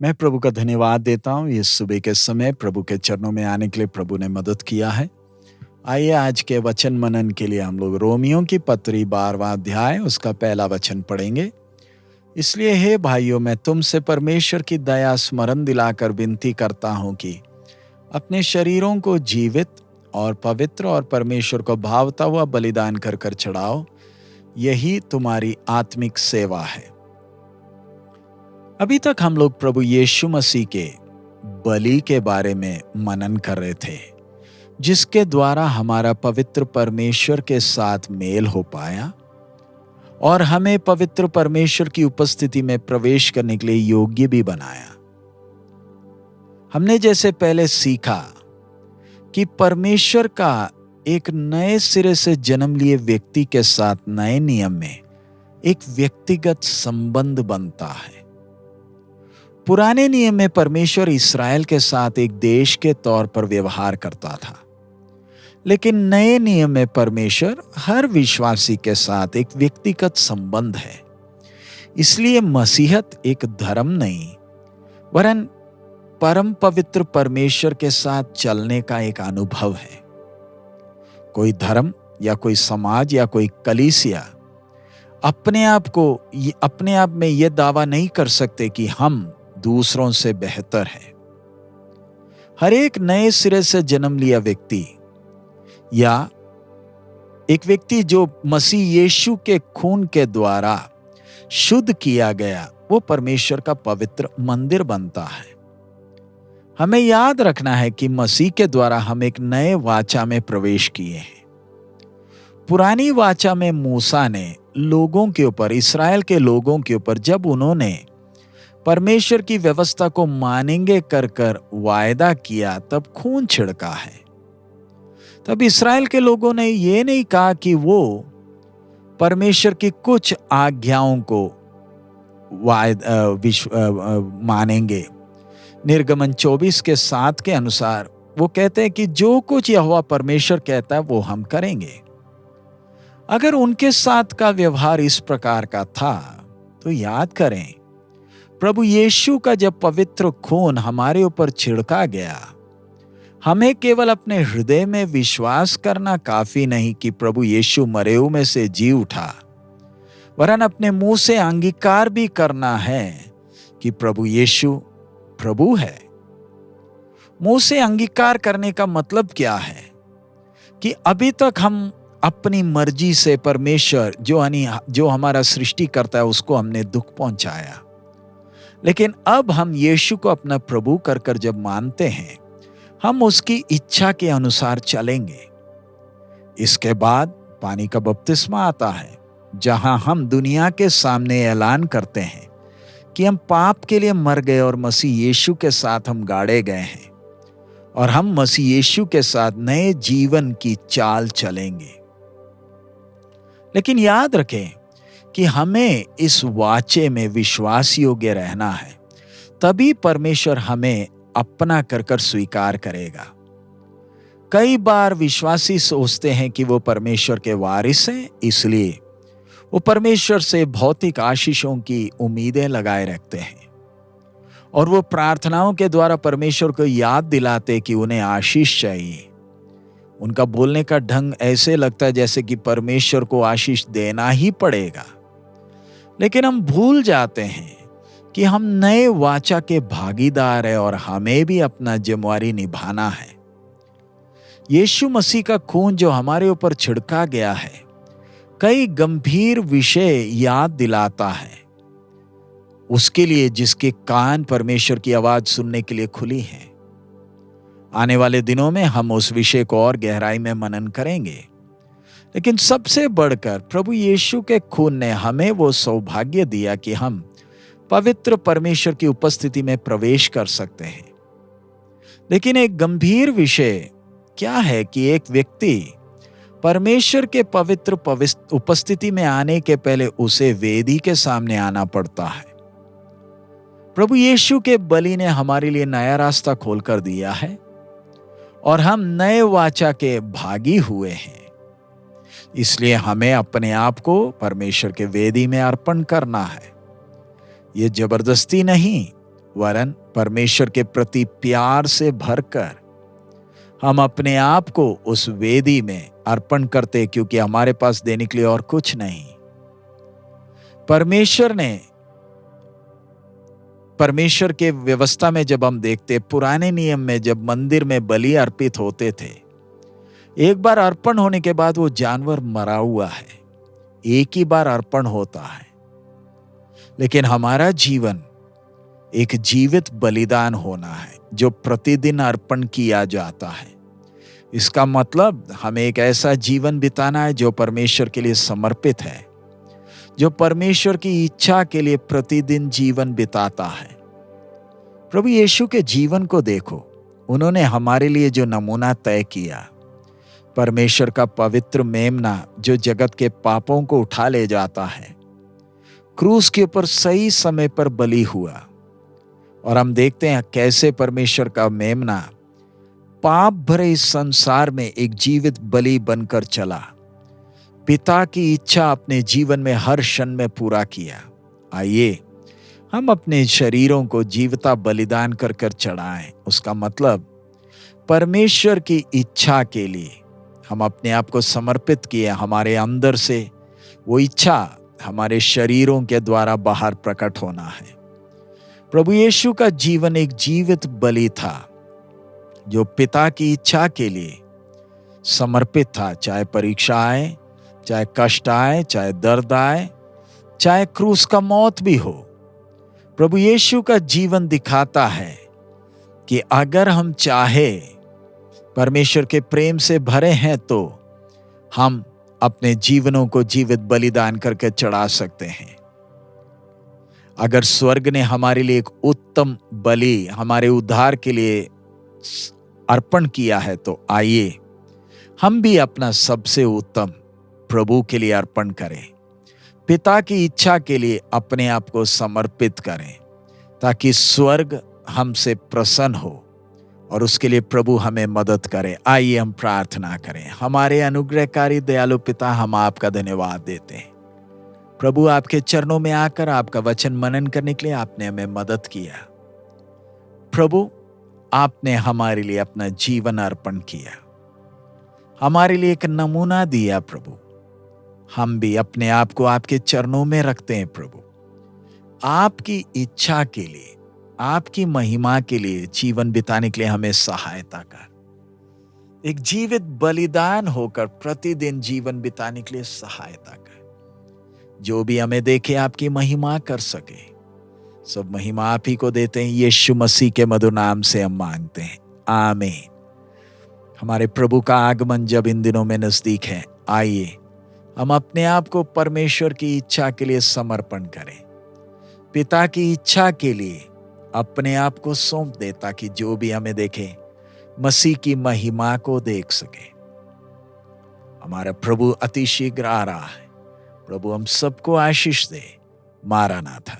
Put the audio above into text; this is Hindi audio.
मैं प्रभु का धन्यवाद देता हूँ इस सुबह के समय प्रभु के चरणों में आने के लिए प्रभु ने मदद किया है। आइए आज के वचन मनन के लिए हम लोग रोमियों की पत्री 12वां अध्याय उसका पहला वचन पढ़ेंगे। इसलिए हे भाइयों, मैं तुमसे परमेश्वर की दया स्मरण दिलाकर विनती करता हूँ कि अपने शरीरों को जीवित और पवित्र और परमेश्वर को भावता हुआ बलिदान कर कर चढ़ाओ। यही तुम्हारी आत्मिक सेवा है। अभी तक हम लोग प्रभु यीशु मसीह के बलि के बारे में मनन कर रहे थे, जिसके द्वारा हमारा पवित्र परमेश्वर के साथ मेल हो पाया और हमें पवित्र परमेश्वर की उपस्थिति में प्रवेश करने के लिए योग्य भी बनाया। हमने जैसे पहले सीखा कि परमेश्वर का एक नए सिरे से जन्म लिए व्यक्ति के साथ नए नियम में एक व्यक्तिगत संबंध बनता है। पुराने नियम में परमेश्वर इस्राएल के साथ एक देश के तौर पर व्यवहार करता था, लेकिन नए नियम में परमेश्वर हर विश्वासी के साथ एक व्यक्तिगत संबंध है। इसलिए मसीहत एक धर्म नहीं वरन परम पवित्र परमेश्वर के साथ चलने का एक अनुभव है। कोई धर्म या कोई समाज या कोई कलीसिया अपने आप में यह दावा नहीं कर सकते कि हम दूसरों से बेहतर है। हर एक नए सिरे से जन्म लिया व्यक्ति या एक व्यक्ति जो मसीह यीशु के खून के द्वारा शुद्ध किया गया, वो परमेश्वर का पवित्र मंदिर बनता है। हमें याद रखना है कि मसीह के द्वारा हम एक नए वाचा में प्रवेश किए हैं। पुरानी वाचा में मूसा ने लोगों के ऊपर, इस्राएल के लोगों के ऊपर, जब उन्होंने परमेश्वर की व्यवस्था को मानेंगे कर कर वायदा किया, तब खून छिड़का है। तब इस्राएल के लोगों ने यह नहीं कहा कि वो परमेश्वर की कुछ आज्ञाओं को मानेंगे। निर्गमन 24 के 7 के अनुसार वो कहते हैं कि जो कुछ यहोवा परमेश्वर कहता है वो हम करेंगे। अगर उनके साथ का व्यवहार इस प्रकार का था तो याद करें, प्रभु यीशु का जब पवित्र खून हमारे ऊपर छिड़का गया, हमें केवल अपने हृदय में विश्वास करना काफी नहीं कि प्रभु यीशु मरे में से जी उठा, वरन अपने मुंह से अंगीकार भी करना है कि प्रभु यीशु प्रभु है। मुंह से अंगीकार करने का मतलब क्या है कि अभी तक हम अपनी मर्जी से परमेश्वर जो हमारा सृष्टि करता है उसको हमने दुख पहुंचाया, लेकिन अब हम यीशु को अपना प्रभु कर कर जब मानते हैं, हम उसकी इच्छा के अनुसार चलेंगे। इसके बाद पानी का बपतिस्मा आता है, जहां हम दुनिया के सामने ऐलान करते हैं कि हम पाप के लिए मर गए और मसीह यीशु के साथ हम गाड़े गए हैं और हम मसीह यीशु के साथ नए जीवन की चाल चलेंगे। लेकिन याद रखें कि हमें इस वाचे में विश्वास योग्य रहना है, तभी परमेश्वर हमें अपना कर कर स्वीकार करेगा। कई बार विश्वासी सोचते हैं कि वो परमेश्वर के वारिस हैं, इसलिए वो परमेश्वर से भौतिक आशीषों की उम्मीदें लगाए रखते हैं और वो प्रार्थनाओं के द्वारा परमेश्वर को याद दिलाते कि उन्हें आशीष चाहिए। उनका बोलने का ढंग ऐसे लगता है जैसे कि परमेश्वर को आशीष देना ही पड़ेगा, लेकिन हम भूल जाते हैं कि हम नए वाचा के भागीदार हैं और हमें भी अपना जिम्मेवारी निभाना है। यीशु मसीह का खून जो हमारे ऊपर छिड़का गया है, कई गंभीर विषय याद दिलाता है उसके लिए जिसके कान परमेश्वर की आवाज सुनने के लिए खुली हैं। आने वाले दिनों में हम उस विषय को और गहराई में मनन करेंगे, लेकिन सबसे बढ़कर प्रभु यीशु के खून ने हमें वो सौभाग्य दिया कि हम पवित्र परमेश्वर की उपस्थिति में प्रवेश कर सकते हैं। लेकिन एक गंभीर विषय क्या है कि एक व्यक्ति परमेश्वर के पवित्र उपस्थिति में आने के पहले उसे वेदी के सामने आना पड़ता है। प्रभु यीशु के बलि ने हमारे लिए नया रास्ता खोलकर दिया है और हम नए वाचा के भागी हुए हैं। इसलिए हमें अपने आप को परमेश्वर के वेदी में अर्पण करना है। ये जबरदस्ती नहीं वरन परमेश्वर के प्रति प्यार से भरकर हम अपने आप को उस वेदी में अर्पण करते, क्योंकि हमारे पास देने के लिए और कुछ नहीं। परमेश्वर के व्यवस्था में जब हम देखते, पुराने नियम में जब मंदिर में बलि अर्पित होते थे, एक बार अर्पण होने के बाद वो जानवर मरा हुआ है, एक ही बार अर्पण होता है। लेकिन हमारा जीवन एक जीवित बलिदान होना है जो प्रतिदिन अर्पण किया जाता है। इसका मतलब हमें एक ऐसा जीवन बिताना है जो परमेश्वर के लिए समर्पित है, जो परमेश्वर की इच्छा के लिए प्रतिदिन जीवन बिताता है। प्रभु यीशु के जीवन को देखो, उन्होंने हमारे लिए जो नमूना तय किया, परमेश्वर का पवित्र मेमना जो जगत के पापों को उठा ले जाता है, क्रूस के ऊपर सही समय पर बलि हुआ। और हम देखते हैं कैसे परमेश्वर का मेमना पाप भरे इस संसार में एक जीवित बलि बनकर चला, पिता की इच्छा अपने जीवन में हर क्षण में पूरा किया। आइए हम अपने शरीरों को जीवता बलिदान कर कर चढ़ाएं। उसका मतलब परमेश्वर की इच्छा के लिए हम अपने आप को समर्पित किए। हमारे अंदर से वो इच्छा हमारे शरीरों के द्वारा बाहर प्रकट होना है। प्रभु यीशु का जीवन एक जीवित बलि था जो पिता की इच्छा के लिए समर्पित था। चाहे परीक्षा आए, चाहे कष्ट आए, चाहे दर्द आए, चाहे क्रूस का मौत भी हो, प्रभु यीशु का जीवन दिखाता है कि अगर हम चाहे परमेश्वर के प्रेम से भरे हैं तो हम अपने जीवनों को जीवित बलिदान करके चढ़ा सकते हैं। अगर स्वर्ग ने हमारे लिए एक उत्तम बलि हमारे उद्धार के लिए अर्पण किया है, तो आइए हम भी अपना सबसे उत्तम प्रभु के लिए अर्पण करें, पिता की इच्छा के लिए अपने आप को समर्पित करें, ताकि स्वर्ग हमसे प्रसन्न हो और उसके लिए प्रभु हमें मदद करे। आइए हम प्रार्थना करें। हमारे अनुग्रहकारी दयालु पिता, हम आपका धन्यवाद देते हैं। प्रभु, आपके चरणों में आकर आपका वचन मनन करने के लिए आपने हमें मदद किया। प्रभु, आपने हमारे लिए अपना जीवन अर्पण किया, हमारे लिए एक नमूना दिया। प्रभु, हम भी अपने आप को आपके चरणों में रखते हैं। प्रभु, आपकी इच्छा के लिए, आपकी महिमा के लिए जीवन बिताने के लिए हमें सहायता कर। एक जीवित बलिदान होकर प्रतिदिन जीवन बिताने के लिए सहायता कर। जो भी हमें देखे आपकी महिमा कर सके। सब महिमा आप ही को देते हैं, यीशु मसीह के मधुर नाम से हम मांगते हैं, आमीन। हमारे प्रभु का आगमन जब इन दिनों में नजदीक है, आइए हम अपने आप को परमेश्वर की इच्छा के लिए समर्पण करें, पिता की इच्छा के लिए अपने आप को सौंप दे, ताकि जो भी हमें देखे मसीह की महिमा को देख सके। हमारा प्रभु अति शीघ्र आ रहा है। प्रभु हम सबको आशीष दे। मारानाथा।